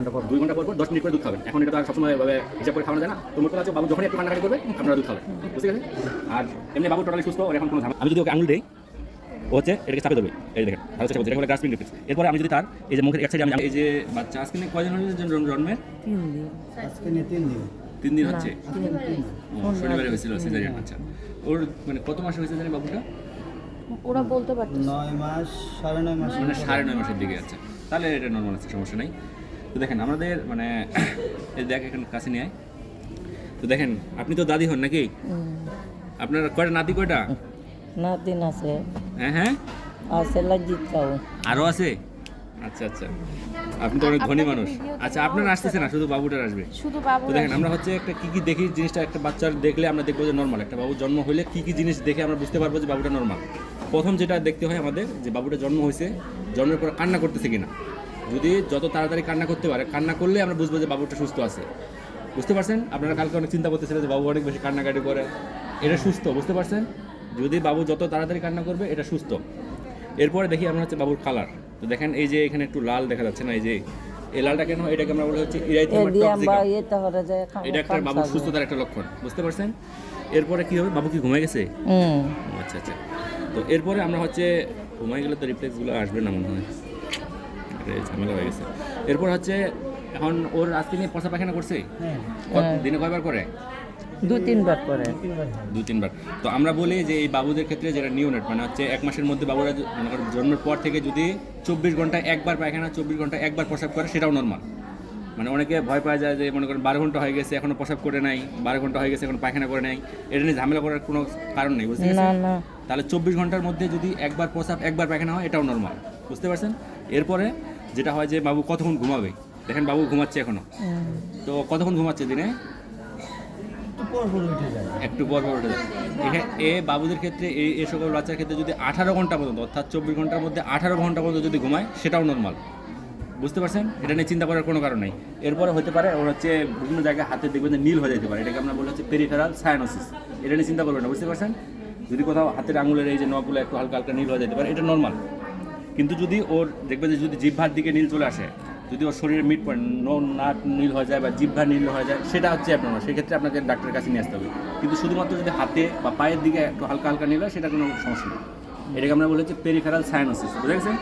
2 ঘন্টা পর 10 মিনিট করে দুধ খাবেন। এখন এটা তো আর সবসময় ভাবে হিসাব করে খাওয়া যায় না। তো মোট কথা হচ্ছে বাবু যখনই একটু কান্নাকাটি করবে আপনারা দুধ খাবেন, বুঝতে গেছেন? আর এমনি বাবু টোটালি সুস্থ, ওর এখন কোনো ঝামেলা। আমি যদি ওকে আঙুল দেই, ও হচ্ছে এটাকে চাপে ধরবে, এই দেখেন ভালো চেষ্টা করছে, এটা হলো গ্রাসপিং রিফ্লেক্স। এরপরে আমি যদি তার এই যে মুখের এক সাইডে আমি এই যে বাচ্চা আজকে কয়দিন হলো জন্মের? 3 দিন। আজকে নিয়ে 3 দিন। 3 দিন হচ্ছে। তিন। শনিবারে হয়েছিল সিজারিয়ান। আচ্ছা, ওর মানে কত মাসে হয়েছে জানি বাবুটা? ওরা বলতে পারতেছে 9 মাস 9.5 মাস, মানে 9.5 মাসের দিকে। আচ্ছা, তাহলে এটা নর্মাল আছে, সমস্যা নেই। তো দেখেন আমাদের মানে এই দেখ এখানে কাছে নিয়ে আয়। তো দেখেন আপনি তো দাদি হন নাকি? আপনার কয়টা নাতি, কয়টা? নাতিন আছে হ্যাঁ হ্যাঁ, আছে লজ্জিতটাও। আরও আছে? আচ্ছা আচ্ছা, আপনি তো অনেক ধনী মানুষ। আচ্ছা, আপনার আসতেছে না, শুধু বাবুটার আসবে। শুধু বাবু। তো দেখেন আমরা হচ্ছে একটা কী কী দেখি জিনিসটা, একটা বাচ্চার দেখলে আমরা দেখবো যে নর্মাল। একটা বাবু জন্ম হলে কী কী জিনিস দেখে আমরা বুঝতে পারবো যে বাবুটা নর্মাল। প্রথম যেটা দেখতে হয় আমাদের, যে বাবুটা জন্ম হয়েছে, জন্মের পর কান্না করতেছে কিনা। যদি যত তাড়াতাড়ি কান্না করতে পারে, কান্না করলে আমরা বুঝবো যে বাবুটা সুস্থ আছে। বুঝতে পারছেন? আপনারা কালকে অনেক চিন্তা করতেছিলেন যে বাবু অনেক বেশি কান্নাকাটি করে, এটা সুস্থ। বুঝতে পারছেন? যদি বাবু যত তাড়াতাড়ি কান্না করবে, এটা সুস্থ। এরপরে দেখি আমরা হচ্ছে বাবুর কালার। তো দেখেন এই যে এখানে একটু লাল দেখা যাচ্ছে না, এই যে এই লালটা কেন, এটাকে আমরা বলি হচ্ছে ইরাইথেমা টক্সিকা। এটা একটা বাবুর সুস্থতার একটা লক্ষণ। বুঝতে পারছেন? এরপরে কি হবে, বাবু কি ঘুমায় গেছে? আচ্ছা আচ্ছা। তো এরপরে আমরা হচ্ছে ঘুমায় গেলে তো রিফ্লেক্সগুলো আসবে না মনে হয়, ঝামেলা হয়ে গেছে। এরপর হচ্ছে এখন ওর আজকে নিয়ে পচা পায়খানা করছে। দিনে কয়বার করে? 2-3 বার করে। 2-3 বার। তো আমরা বলি যে এই বাবুদের ক্ষেত্রে যেটা নিউনেট, মানে হচ্ছে 1 মাসের মধ্যে বাবুরা মনে করেন জন্মের পর থেকে যদি 24 ঘন্টায় একবার পায়খানা, 24 ঘন্টায় একবার প্রসাব করে, সেটাও নর্মাল। মানে অনেকে ভয় পাওয়া যায় যে মনে করেন 12 ঘন্টা হয়ে গেছে এখনো প্রসাব করে নাই, 12 ঘন্টা হয়ে গেছে এখনো পায়খানা করে নাই, এটা নিয়ে ঝামেলা করার কোনো কারণ নেই। বুঝতে না পারছেন? না, তাহলে 24 ঘন্টার মধ্যে যদি একবার প্রসাব একবার পায়খানা হয়, এটাও নর্মাল। বুঝতে পারছেন? এরপরে যেটা হয় যে বাবু কতক্ষণ ঘুমাবে, দেখেন বাবু ঘুমাচ্ছে এখনো। তো কতক্ষণ ঘুমাচ্ছে দিনে? একটু পর পর উঠে যায়। একটু পর পর উঠে যায়। এখানে বাবুদের ক্ষেত্রে এই সকল বাচ্চার ক্ষেত্রে যদি 18 ঘন্টা পর্যন্ত, অর্থাৎ 24 ঘন্টার মধ্যে 18 ঘন্টা পর্যন্ত যদি ঘুমায়, সেটাও নর্মাল। বুঝতে পারছেন? এটা নিয়ে চিন্তা করার কোনো কারণ নেই। এরপরে হতে পারে ওর হচ্ছে বিভিন্ন জায়গায় হাতে দেখবেন যে নীল হয়ে যেতে পারে, এটাকে আমরা বলি হচ্ছে পেরিফেরাল সায়ানোসিস। এটা নিয়ে চিন্তা করবেন না। বুঝতে পারছেন? যদি কোথাও হাতের আঙুলের এই যে নখগুলো একটু হালকা হালকা নীল হয়ে যেতে পারে, এটা নর্মাল। কিন্তু যদি ওর দেখবেন যে যদি জিহ্বার দিকে নীল চলে আসে, যদি ওর শরীরের মিড পয়েন্ট নাক নীল হয়ে যায় বা জিহ্বা নীল হয়ে যায়, সেটা হচ্ছে অ্যাবনর্মাল। সেক্ষেত্রে আপনাকে ডাক্তারের কাছে নিয়ে আসতে হবে। কিন্তু শুধুমাত্র যদি হাতে বা পায়ের দিকে একটু হালকা হালকা নীল হয়, সেটা কোনো সমস্যা নেই। এটাকে আমরা বলি হচ্ছে পেরিফেরাল সায়ানোসিস। বুঝে গেছেন?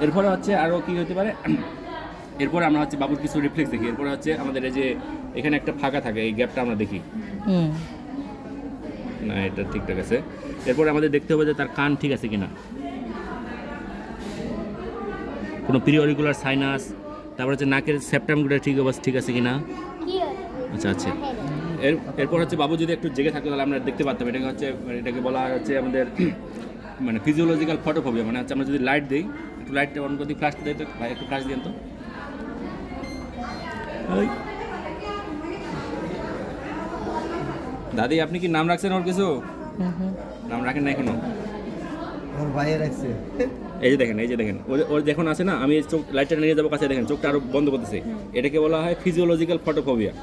এরপরে হচ্ছে আরও কী হতে পারে, এরপরে আমরা হচ্ছে বাবুর কিছু রিফ্লেক্স দেখি। এরপরে হচ্ছে আমাদের এই যে এখানে একটা ফাঁকা থাকে, এই গ্যাপটা আমরা দেখি না, এটা ঠিকঠাক আছে। এরপরে আমাদের দেখতে হবে যে তার কান ঠিক আছে কিনা, কোনো পিরিয়ডিকুলার সাইনাস, তারপর হচ্ছে নাকের সেপ্টামগুলো ঠিক আছে কিনা। আচ্ছা আচ্ছা। এরপর হচ্ছে বাবু যদি একটু জেগে থাকতো, তাহলে আমরা দেখতে পারতাম। এটাকে বলা হচ্ছে আমাদের মানে ফিজিওলজিক্যাল ফটোফোবিয়া। মানে হচ্ছে আমরা যদি লাইট দিই, একটু লাইটটা অন করে দিই, ফ্ল্যাশটা দিই তো ভাই, একটু ফ্ল্যাশ দিন তো। দাদি, আপনি কি নাম রাখছেন ওর কিছু? নাম রাখেন না এখনো? ওর ভাইয়ের আছে। এই যে দেখেন, ওর যখন আছে না, আমি চোখ লাইটটা নিয়ে যাবো কাছে, দেখেন চোখটা আরও বন্ধ করতেছে। এটাকে বলা হয় ফিজিওলজিক্যাল ফটোফোবিয়া।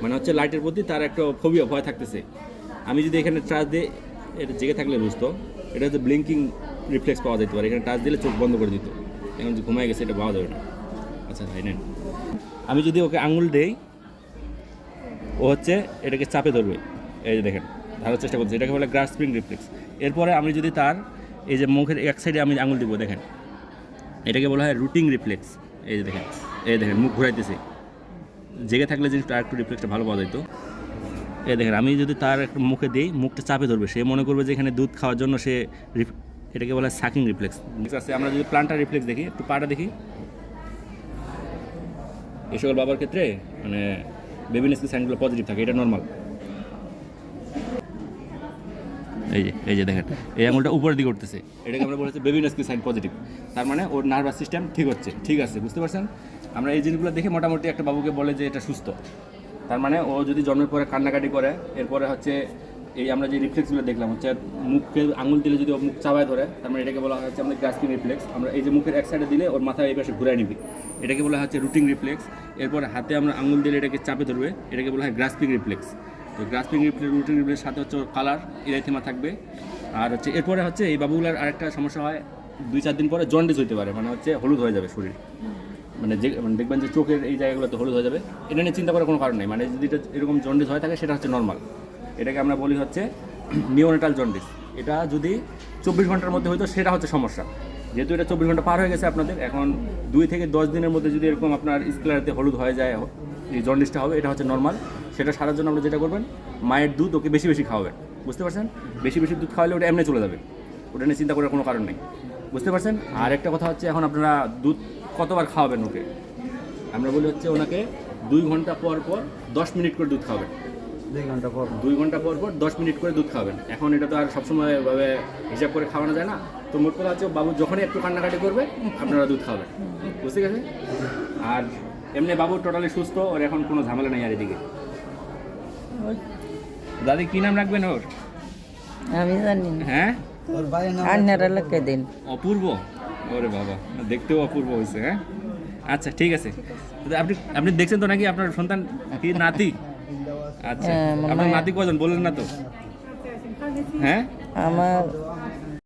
মানে হচ্ছে লাইটের প্রতি তার একটা ফোবিয়া, ভয় থাকতেছে। আমি যদি এখানে টাচ দিই, এটা জেগে থাকলে বুঝতো। এটা হচ্ছে ব্লিঙ্কিং রিফ্লেক্স পাওয়া যেতে পারে। এখানে টাচ দিলে চোখ বন্ধ করে দিত। এখন যে ঘুমায় গেছে, এটা পাওয়া যাবে না। আচ্ছা ভাই নেন, আমি যদি ওকে আঙুল দেই, ও হচ্ছে এটাকে চাপে ধরবে। এই যে দেখেন ধরার চেষ্টা করছে, এটাকে বলে গ্রাসপিং রিফ্লেক্স। এরপরে আমি যদি তার এই যে মুখের এক সাইডে আমি আঙুল দিব, দেখেন এটাকে বলা হয় রুটিং রিফ্লেক্স। এই যে দেখেন মুখ ঘুরাইতেছে। জেগে থাকলে জিনিসটা আর একটু রিফ্লেক্সটা ভালো পাওয়া যেত। এই দেখেন আমি যদি তার একটা মুখে দিই, মুখটা চাপে ধরবে, সে মনে করবে যে এখানে দুধ খাওয়ার জন্য সে, এটাকে বলা হয় সাকিং রিফ্লেক্স। আছে আমরা যদি প্লান্টার রিফ্লেক্স দেখি, একটু পাটা দেখি। এই সকল বাবার ক্ষেত্রে মানে বেবিনেসকি সাইনগুলো পজিটিভ থাকে, এটা নর্মাল। এই যে দেখেন এই আঙুলটা উপরের দিকে উঠতেছে, এটাকে আমরা বলেছি বেবিনেসকি সাইন পজিটিভ। তার মানে ওর নার্ভাস সিস্টেম ঠিক আছে। বুঝতে পারছেন? আমরা এই জিনিসগুলো দেখে মোটামুটি একটা বাবুকে বলে যে এটা সুস্থ। তার মানে ও যদি জন্মের পরে কান্নাকাটি করে, এরপরে হচ্ছে এই আমরা যে রিফ্লেক্সগুলো দেখলাম, হচ্ছে মুখকে আঙুল দিলে যদি ও মুখ চাবায় ধরে, তার মানে এটাকে বলা হচ্ছে আমাদের গ্রাসপিং রিফ্লেক্স। আমরা এই যে মুখের এক সাইডে দিলে ওর মাথা এই পাশে ঘুরাই নিবি, এটাকে বলা হচ্ছে রুটিং রিফ্লেক্স। এরপরে হাতে আমরা আঙুল দিলে এটাকে চাপে ধরবে, এটাকে বলা হয় গ্রাসপিং রিফ্লেক্স। তো গ্রাসপিং রিফ্লেক্স, রুটিং রিফ্লেক্স সাথে হচ্ছে ওর কালার, ইরাইথেমা থাকবে। আর হচ্ছে এরপরে হচ্ছে এই বাবুগুলার আরেকটা সমস্যা হয়, 2-4 দিন পরে জন্ডিস হইতে পারে, মানে হচ্ছে হলুদ হয়ে যাবে শরীর। মানে দেখবেন যে চোখের এই জায়গাগুলোতে হলুদ হয়ে যাবে, এটা নিয়ে চিন্তা করার কোনো কারণ নেই। মানে যদি এটা এরকম জন্ডিস হয়ে থাকে সেটা হচ্ছে নর্মাল, এটাকে আমরা বলি হচ্ছে নিওনেটাল জন্ডিস। এটা যদি 24 ঘন্টার মধ্যে হয়তো সেটা হচ্ছে সমস্যা। যেহেতু এটা 24 ঘন্টা পার হয়ে গেছে আপনাদের, এখন 2 থেকে 10 দিনের মধ্যে যদি এরকম আপনার স্ক্লেরাতে হলুদ হয়ে যায়, এই জন্ডিসটা হবে, এটা হচ্ছে নর্মাল। সেটা সারার জন্য আমরা যেটা করবেন, মায়ের দুধ ওকে বেশি বেশি খাওয়াবেন, বুঝতে পারছেন? বেশি বেশি দুধ খাওয়ালে ওটা এমনি চলে যাবে, ওটা নিয়ে চিন্তা করার কোনো কারণ নেই, বুঝতে পারছেন? আর একটা কথা হচ্ছে, এখন আপনারা দুধ কতবার খাওয়াবেন ওকে? আমরা বলি হচ্ছে ওনাকে 2 ঘন্টা পর পর 10 মিনিট করে দুধ খাওয়াবেন। 2 ঘন্টা পর 2 ঘন্টা পর পর 10 মিনিট করে দুধ খাওয়াবেন। এখন এটা তো আর সবসময় ভাবে হিসাব করে খাওয়ানো যায় না, তো মোট কথা হচ্ছে বাবু যখনই একটু কান্নাকাটি করবে আপনারা দুধ খাওয়াবেন, বুঝতে গেছে? আর এমনি বাবু টোটালি সুস্থ, ওর এখন কোনো ঝামেলা নেই আর এদিকে। দাদি কী নাম রাখবেন ওর? আমি জানি না, হ্যাঁ, ওর ভাইয়ের নাম আন্নারা লোকে দিন। অপূর্ব। ওরে বাবা, দেখতেও অপূর্ব হয়েছে। হ্যাঁ, আচ্ছা ঠিক আছে। তো আপনি দেখছেন তো নাকি আপনার সন্তান কি নাতি? আচ্ছা, হ্যাঁ, মনে আপনার হয়। নাতি কজন বললেন না তো? হ্যাঁ, আমার